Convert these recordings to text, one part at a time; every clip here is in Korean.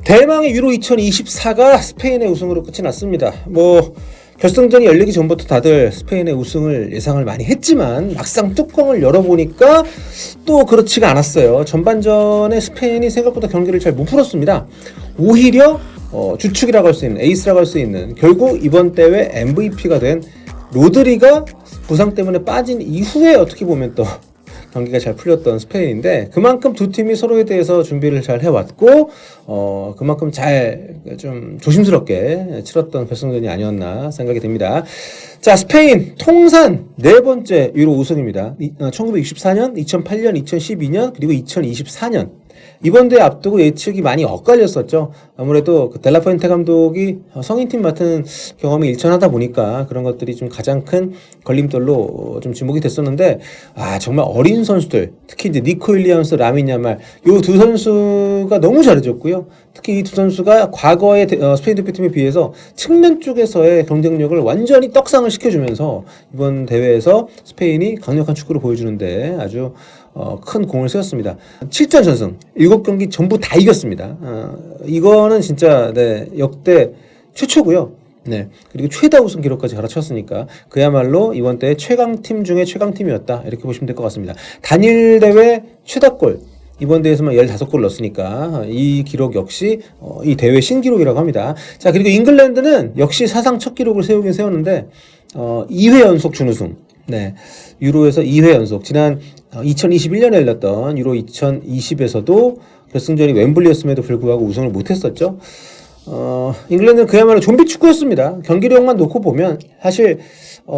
대망의 유로 2024가 스페인의 우승으로 끝이 났습니다. 결승전이 열리기 전부터 다들 스페인의 우승을 예상을 많이 했지만 막상 뚜껑을 열어보니까 또 그렇지가 않았어요. 전반전에 스페인이 생각보다 경기를 잘 못 풀었습니다. 오히려 주축이라고 할 수 있는, 에이스라고 할 수 있는, 결국 이번 대회 MVP가 된 로드리가 부상 때문에 빠진 이후에 어떻게 보면 또 경기가 잘 풀렸던 스페인인데, 그만큼 두 팀이 서로에 대해서 준비를 잘 해왔고 그만큼 잘 좀 조심스럽게 치렀던 결승전이 아니었나 생각이 됩니다. 자, 스페인 통산 네 번째 유로 우승입니다. 1964년, 2008년, 2012년 그리고 2024년. 이번 대회 앞두고 예측이 많이 엇갈렸었죠. 아무래도 그 델라푸엔테 감독이 성인팀 맡은 경험이 일천하다 보니까 그런 것들이 좀 가장 큰 걸림돌로 좀 지목이 됐었는데, 정말 어린 선수들, 특히 이제 니코 윌리엄스, 라민 야말, 요 두 선수가 너무 잘해줬고요. 특히 이 두 선수가 과거의 스페인 대표팀에 비해서 측면 쪽에서의 경쟁력을 완전히 떡상을 시켜주면서 이번 대회에서 스페인이 강력한 축구를 보여주는데 아주 큰 공을 세웠습니다. 7전 전승, 7경기 전부 다 이겼습니다. 이거는 진짜 역대 최초고요. 그리고 최다 우승 기록까지 갈아쳤으니까 그야말로 이번 대회 최강팀 중에 최강팀이었다, 이렇게 보시면 될 것 같습니다. 단일 대회 최다골, 이번 대회에서만 15골 넣었으니까 이 기록 역시 이 대회 신기록이라고 합니다. 자, 그리고 잉글랜드는 역시 사상 첫 기록을 세우긴 세웠는데 2회 연속 준우승. 유로에서 2회 연속. 지난 2021년에 열렸던 유로 2020에서도 결승전이 웸블리였음에도 불구하고 우승을 못했었죠. 잉글랜드는 그야말로 좀비 축구였습니다. 경기력만 놓고 보면 사실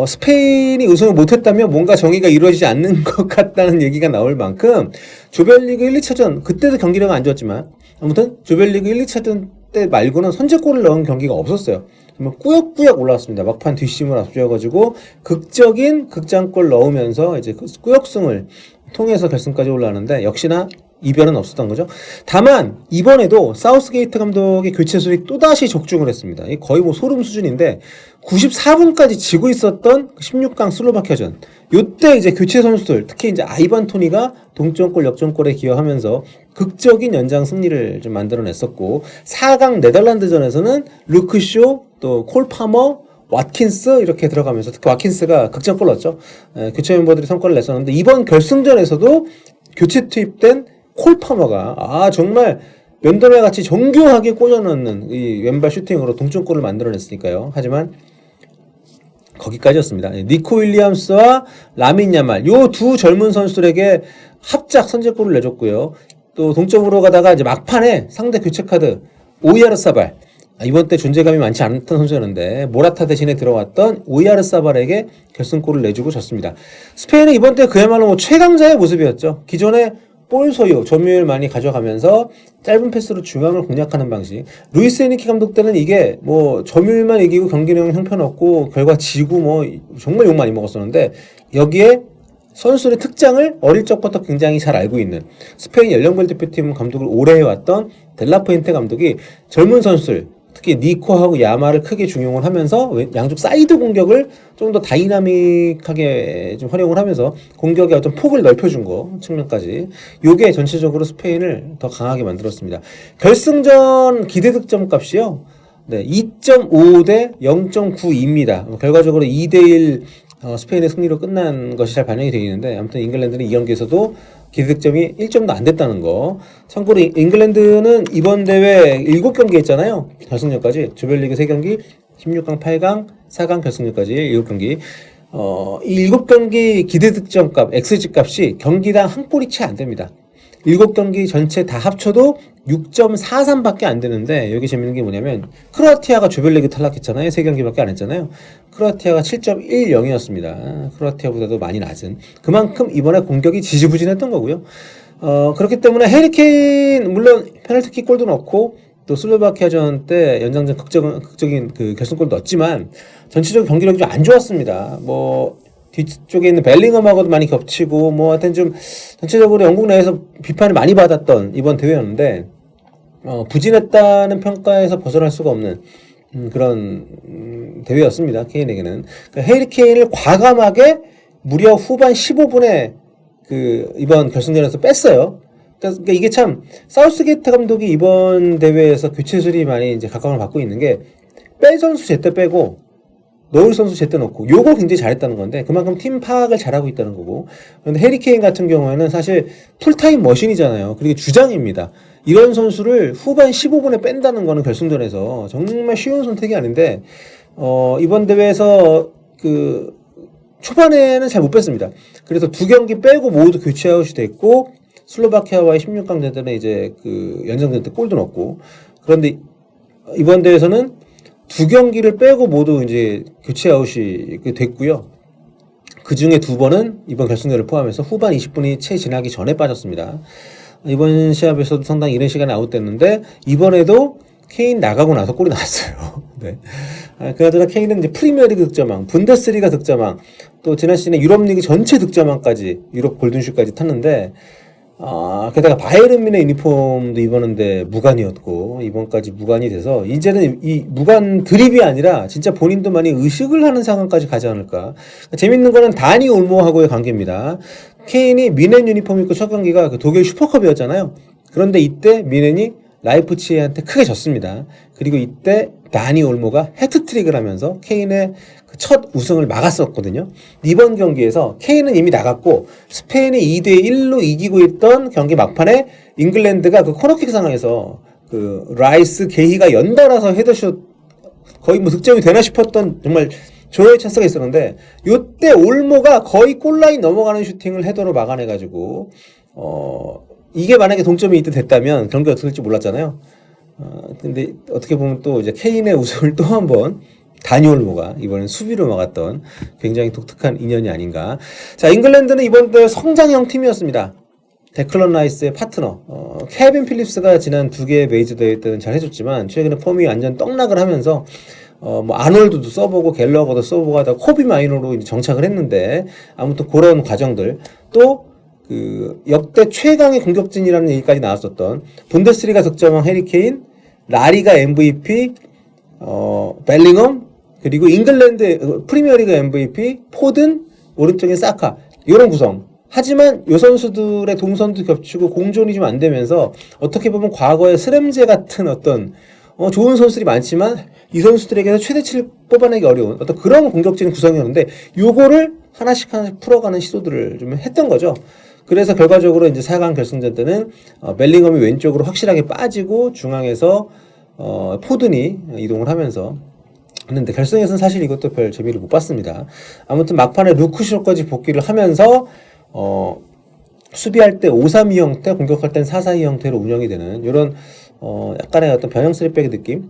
스페인이 우승을 못했다면 뭔가 정의가 이루어지지 않는 것 같다는 얘기가 나올 만큼 조별리그 1, 2차전 그때도 경기력은 안 좋았지만 아무튼 조별리그 1, 2차전 때 말고는 선제골을 넣은 경기가 없었어요. 정말 꾸역꾸역 올라왔습니다. 막판 뒷심을 앞세워가지고 극적인 극장골 넣으면서 이제 꾸역승을 통해서 결승까지 올라왔는데 역시나 이변은 없었던 거죠. 다만 이번에도 사우스게이트 감독의 교체 수익 또다시 적중을 했습니다. 거의 소름 수준인데 94분까지 지고 있었던 16강 슬로바키아전, 요때 이제 교체 선수들, 특히 이제 아이반 토니가 동점골 역전골에 기여하면서 극적인 연장 승리를 좀 만들어냈었고, 4강 네덜란드전에서는 루크쇼, 또 콜 파머, 왓킨스 이렇게 들어가면서 특히 왓킨스가 극장골 넣었죠. 교체 멤버들이 성과를 냈었는데 이번 결승전에서도 교체 투입된 콜 파머가 정말 면도날 같이 정교하게 꽂아넣는 이 왼발 슈팅으로 동점골을 만들어냈으니까요. 하지만 거기까지였습니다. 니코 윌리엄스와 라민 야말, 요 두 젊은 선수들에게 합작 선제골을 내줬고요. 또 동점으로 가다가 이제 막판에 상대 교체 카드 오야르사발, 이번 때 존재감이 많지 않던 선수였는데 모라타 대신에 들어왔던 오야르사발에게 결승골을 내주고 졌습니다. 스페인은 이번 때 그야말로 최강자의 모습이었죠. 기존에 볼 소유, 점유율 많이 가져가면서 짧은 패스로 중앙을 공략하는 방식. 루이스 에니키 감독 때는 이게 점유율만 이기고 경기력 형편없고 결과 지고 정말 욕 많이 먹었었는데, 여기에 선수들의 특장을 어릴 적부터 굉장히 잘 알고 있는 스페인 연령별 대표팀 감독을 오래 해왔던 델라푸엔테 감독이 젊은 선수들, 특히 니코하고 야마를 크게 중용을 하면서 양쪽 사이드 공격을 좀 더 다이나믹하게 좀 활용을 하면서 공격의 어떤 폭을 넓혀준 거, 측면까지. 요게 전체적으로 스페인을 더 강하게 만들었습니다. 결승전 기대 득점 값이요. 2.5 대 0.92입니다. 결과적으로 2대1 스페인의 승리로 끝난 것이 잘 반영이 되어 있는데, 아무튼 잉글랜드는 이 경기에서도 기대득점이 1점도 안 됐다는 거. 참고로 잉글랜드는 이번 대회 7경기 했잖아요. 결승전까지. 조별리그 3경기, 16강, 8강, 4강 결승전까지 7경기. 이 7경기 기대득점값, XG 값이 경기당 한 골이 채 안 됩니다. 7경기 전체 다 합쳐도 6.43밖에 안 되는데, 여기 재밌는 게 뭐냐면 크로아티아가 조별리그 탈락했잖아요. 3경기밖에 안 했잖아요. 크로아티아가 7.10이었습니다. 크로아티아보다도 많이 낮은, 그만큼 이번에 공격이 지지부진했던 거고요. 그렇기 때문에 해리 케인, 물론 페널티킥 골도 넣고 또 슬로바키아전 때 연장전 극적인 그 결승골도 넣었지만 전체적으로 경기력이 좀 안 좋았습니다. 뒤쪽에 있는 벨링엄하고도 많이 겹치고 하여튼 좀 전체적으로 영국 내에서 비판을 많이 받았던 이번 대회였는데, 부진했다는 평가에서 벗어날 수가 없는 그런 대회였습니다. 케인에게는. 그러니까 해리 케인을 과감하게 무려 후반 15분에 이번 결승전에서 뺐어요. 그러니까 이게 참 사우스게이트 감독이 이번 대회에서 교체 수리 많이 이제 각광을 받고 있는 게 뺄 선수 제때 빼고 넣을 선수 제때 넣고 요걸 굉장히 잘했다는 건데 그만큼 팀 파악을 잘하고 있다는 거고. 그런데 해리 케인 같은 경우에는 사실 풀타임 머신이잖아요. 그리고 주장입니다. 이런 선수를 후반 15분에 뺀다는 거는 결승전에서 정말 쉬운 선택이 아닌데 이번 대회에서 그 초반에는 잘 못 뺐습니다. 그래서 두 경기 빼고 모두 교체 아웃이 됐고 슬로바키아와의 16강 대전에 이제 그 연장전 때 골도 넣었고. 그런데 이번 대회에서는 두 경기를 빼고 모두 이제 교체 아웃이 됐고요. 그 중에 두 번은 이번 결승전을 포함해서 후반 20분이 채 지나기 전에 빠졌습니다. 이번 시합에서도 상당히 이른 시간에 아웃됐는데 이번에도 케인 나가고 나서 골이 나왔어요. 네. 그나저나 케인은 이제 프리미어리그 득점왕, 분데스리가 득점왕, 또 지난 시즌에 유럽리그 전체 득점왕까지 유럽 골든슛까지 탔는데 게다가 바이에른 뮌헨 유니폼도 입었는데 무관이었고 이번까지 무관이 돼서 이제는 이 무관 드립이 아니라 진짜 본인도 많이 의식을 하는 상황까지 가지 않을까. 재밌는 거는 다니 올모하고의 관계입니다. 케인이 뮌헨 유니폼 입고 첫 경기가 그 독일 슈퍼컵이었잖아요. 그런데 이때 뮌헨이 라이프치히한테 크게 졌습니다. 그리고 이때 다니 올모가 해트트릭을 하면서 케인의 그 첫 우승을 막았었거든요. 이번 경기에서 케인은 이미 나갔고 스페인이 2대1로 이기고 있던 경기 막판에 잉글랜드가 그 코너킥 상황에서 그 라이스 게히가 연달아서 헤더슛 거의 뭐 득점이 되나 싶었던 정말 조의 찬스가 있었는데 요때 올모가 거의 골라인 넘어가는 슈팅을 헤더로 막아내가지고 이게 만약에 동점이 이때 됐다면 경기가 어떻게 될지 몰랐잖아요. 근데 어떻게 보면 또 이제 케인의 우승을 또 한 번 다니 올모가 이번엔 수비로 막았던 굉장히 독특한 인연이 아닌가. 자, 잉글랜드는 이번 대회 성장형 팀이었습니다. 데클런 라이스의 파트너 케빈 필립스가 지난 두 개의 메이저 대회 때는 잘 해줬지만 최근에 폼이 완전 떡락을 하면서 뭐 아놀드도 써보고 갤러거도 써보고 하다가 코비 마이너로 이제 정착을 했는데 아무튼 그런 과정들 또 그 역대 최강의 공격진이라는 얘기까지 나왔었던 분데스리가 득점왕 해리 케인, 라리가 MVP, 벨링엄 그리고 잉글랜드 프리미어리그 MVP 포든 오른쪽에 사카 이런 구성. 하지만 요 선수들의 동선도 겹치고 공존이 좀 안 되면서 어떻게 보면 과거의 스램제 같은 어떤 좋은 선수들이 많지만 이 선수들에게서 최대치를 뽑아내기 어려운 어떤 그런 공격적인 구성이었는데 요거를 하나씩 풀어가는 시도들을 좀 했던 거죠. 그래서 결과적으로 이제 4강 결승전 때는 벨링엄이 왼쪽으로 확실하게 빠지고 중앙에서 포든이 이동을 하면서 했는데 결승에서는 사실 이것도 별 재미를 못 봤습니다. 아무튼 막판에 루크쇼까지 복귀를 하면서 수비할 때 5-3-2 형태, 공격할 땐 4-4-2 형태로 운영이 되는 이런 약간의 어떤 변형 쓰리백의 느낌.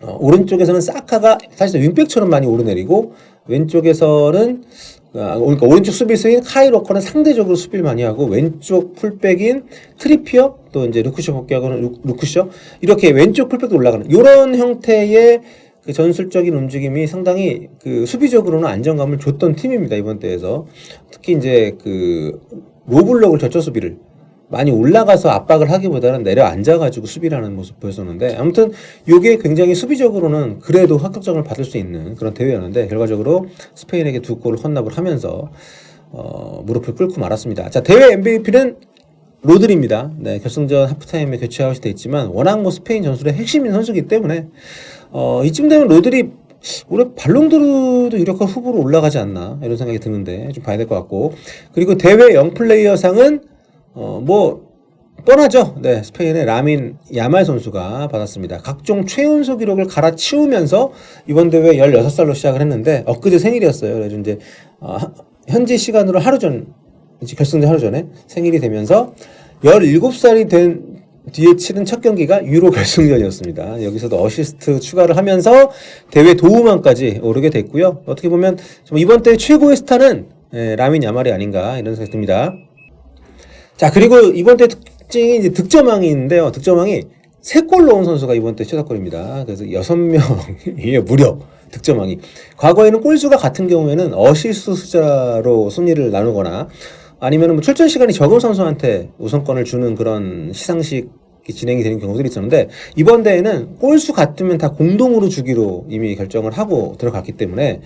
오른쪽에서는 사카가 사실 윙백처럼 많이 오르내리고 왼쪽에서는 그러니까 오른쪽 수비수인 카일 워커는 상대적으로 수비를 많이 하고 왼쪽 풀백인 트리피어 또 이제 루크쇼 복귀하고는 루크쇼 이렇게 왼쪽 풀백도 올라가는 이런 형태의 그 전술적인 움직임이 상당히 그 수비적으로는 안정감을 줬던 팀입니다. 이번 대회에서 특히 이제 그 로블록을 젖혀 수비를 많이 올라가서 압박을 하기보다는 내려앉아가지고 수비를 하는 모습 보였었는데 아무튼 이게 굉장히 수비적으로는 그래도 합격점을 받을 수 있는 그런 대회였는데 결과적으로 스페인에게 2골을 헌납을 하면서 무릎을 꿇고 말았습니다. 자, 대회 MVP는 로드리입니다. 네, 결승전 하프타임에 교체 아웃이 됐지만 워낙 뭐 스페인 전술의 핵심인 선수이기 때문에 이쯤 되면 로드리 올해 발롱도르도 유력한 후보로 올라가지 않나 이런 생각이 드는데 좀 봐야 될 것 같고 그리고 대회 영플레이어상은 뭐 뻔하죠. 네, 스페인의 라민 야말 선수가 받았습니다. 각종 최연소 기록을 갈아치우면서 이번 대회 16살로 시작을 했는데 엊그제 생일이었어요. 그래서 이제 현지 시간으로 하루 전 이제 결승전 하루 전에 생일이 되면서 17살이 된 뒤에 치른 첫 경기가 유로 결승전이었습니다. 여기서도 어시스트 추가를 하면서 대회 도움왕까지 오르게 됐고요. 어떻게 보면 이번 대회 최고의 스타는 라민 야말이 아닌가 이런 생각이 듭니다. 자, 그리고 이번 대 특징이 이제 득점왕이 있는데요. 득점왕이 3골 넣은 선수가 이번 대 최다골입니다. 그래서 6명이에요, 무려 득점왕이. 과거에는 골수가 같은 경우에는 어시스트 숫자로 순위를 나누거나 아니면 뭐 출전 시간이 적은 선수한테 우선권을 주는 그런 시상식이 진행이 되는 경우들이 있었는데 이번 대회는 골수 같으면 다 공동으로 주기로 이미 결정을 하고 들어갔기 때문에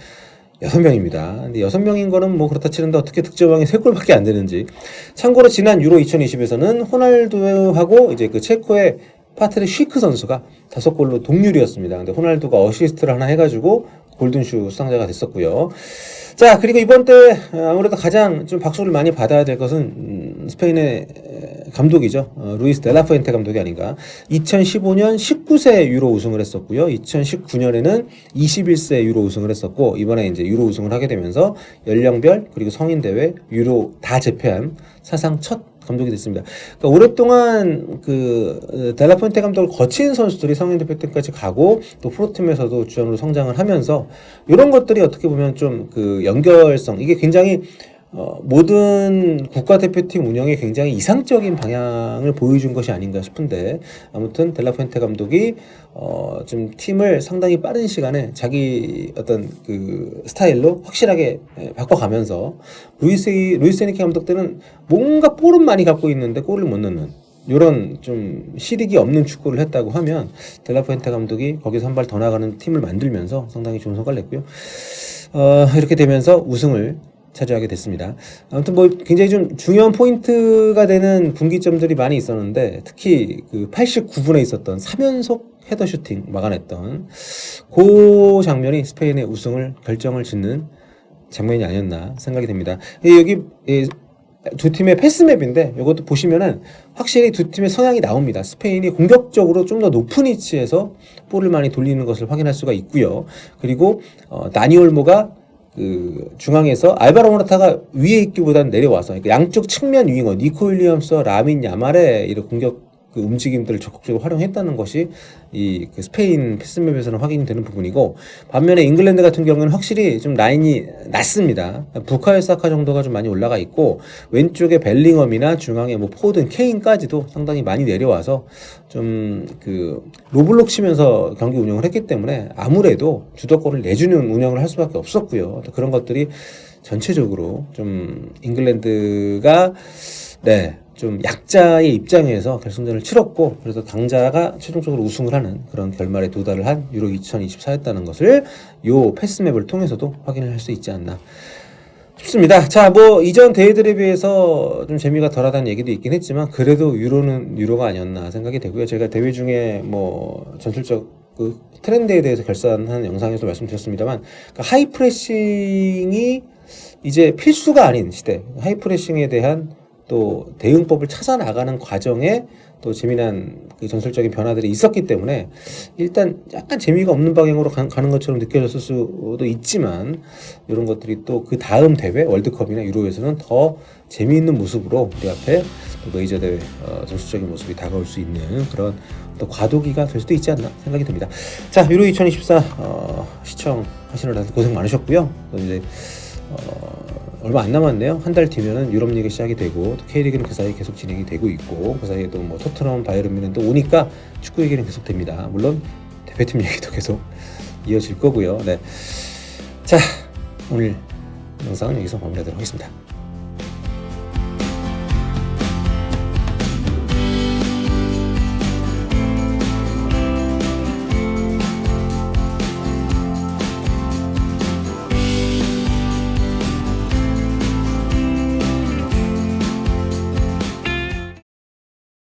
6명입니다. 근데 6명인 거는 뭐 그렇다 치는데 어떻게 득점왕이 3골밖에 안 되는지. 참고로 지난 유로 2020에서는 호날두하고 이제 그 체코의 파트릭 쉬크 선수가 5골로 동률이었습니다. 근데 호날두가 어시스트를 하나 해가지고 골든슈 수상자가 됐었고요. 자, 그리고 이번 때 아무래도 가장 좀 박수를 많이 받아야 될 것은 스페인의 감독이죠. 루이스 델라푸엔테 감독이 아닌가. 2015년 19세 유로 우승을 했었고요. 2019년에는 21세 유로 우승을 했었고, 이번에 이제 유로 우승을 하게 되면서 연령별 그리고 성인 대회 유로 다 제패한 사상 첫 감독이 됐습니다. 그러니까 오랫동안 그 델라푸엔테 감독을 거친 선수들이 성인 대표팀까지 가고 또 프로팀에서도 주전으로 성장을 하면서 이런 것들이 어떻게 보면 좀 그 연결성, 이게 굉장히 모든 국가대표팀 운영에 굉장히 이상적인 방향을 보여준 것이 아닌가 싶은데, 아무튼 델라푸엔테 감독이 좀 팀을 상당히 빠른 시간에 자기 어떤 그 스타일로 확실하게 바꿔가면서 루이스 에니케 감독 때는 뭔가 볼은 많이 갖고 있는데 골을 못 넣는 이런 좀 실익이 없는 축구를 했다고 하면, 델라푸엔테 감독이 거기서 한 발 더 나가는 팀을 만들면서 상당히 좋은 성과를 냈고요. 이렇게 되면서 우승을 차지하게 됐습니다. 아무튼 뭐 굉장히 좀 중요한 포인트가 되는 분기점들이 많이 있었는데, 특히 그 89분에 있었던 3연속 헤더 슈팅 막아냈던 그 장면이 스페인의 우승을 결정을 짓는 장면이 아니었나 생각이 됩니다. 여기 두 팀의 패스맵인데 이것도 보시면은 확실히 두 팀의 성향이 나옵니다. 스페인이 공격적으로 좀 더 높은 위치에서 볼을 많이 돌리는 것을 확인할 수가 있고요. 그리고 다니 올모가 그 중앙에서 알바로 모라타가 위에 있기보다는 내려와서, 그러니까 양쪽 측면 윙어 니코 윌리엄스와 라민 야말의 이런 공격 그 움직임들을 적극적으로 활용했다는 것이 이 그 스페인 패스맵에서는 확인이 되는 부분이고, 반면에 잉글랜드 같은 경우는 확실히 좀 라인이 낮습니다. 부카요 사카 정도가 좀 많이 올라가 있고, 왼쪽에 벨링엄이나 중앙에 뭐 포든, 케인까지도 상당히 많이 내려와서 좀 그 로블록 치면서 경기 운영을 했기 때문에 아무래도 주도골을 내주는 운영을 할 수밖에 없었고요. 그런 것들이 전체적으로 좀 잉글랜드가 좀 약자의 입장에서 결승전을 치렀고, 그래서 강자가 최종적으로 우승을 하는 그런 결말에 도달을 한 유로 2024였다는 것을 요 패스맵을 통해서도 확인을 할 수 있지 않나 싶습니다. 자, 뭐 이전 대회들에 비해서 좀 재미가 덜하다는 얘기도 있긴 했지만, 그래도 유로는 유로가 아니었나 생각이 되고요. 제가 대회 중에 뭐 전술적 그 트렌드에 대해서 결산한 영상에서 말씀드렸습니다만, 그러니까 하이프레싱이 이제 필수가 아닌 시대, 하이프레싱에 대한 또 대응법을 찾아 나가는 과정에 또 재미난 그 전술적인 변화들이 있었기 때문에 일단 약간 재미가 없는 방향으로 가는 것처럼 느껴졌을 수도 있지만, 이런 것들이 또 그 다음 대회 월드컵이나 유로에서는 더 재미있는 모습으로 우리 앞에 메이저 대회 전술적인 모습이 다가올 수 있는 그런 또 과도기가 될 수도 있지 않나 생각이 듭니다. 자, 유로 2024 시청하시느라 고생 많으셨고요. 또 이제 얼마 안 남았네요. 한 달 뒤면은 유럽 리그 시작이 되고, 또 K리그는 그 사이에 계속 진행이 되고 있고, 그 사이에 또 뭐 토트넘, 바이에른 뮌헨 또 오니까 축구 얘기는 계속 됩니다. 물론 대표팀 얘기도 계속 이어질 거고요. 네. 자, 오늘 영상은 여기서 마무리하도록 하겠습니다.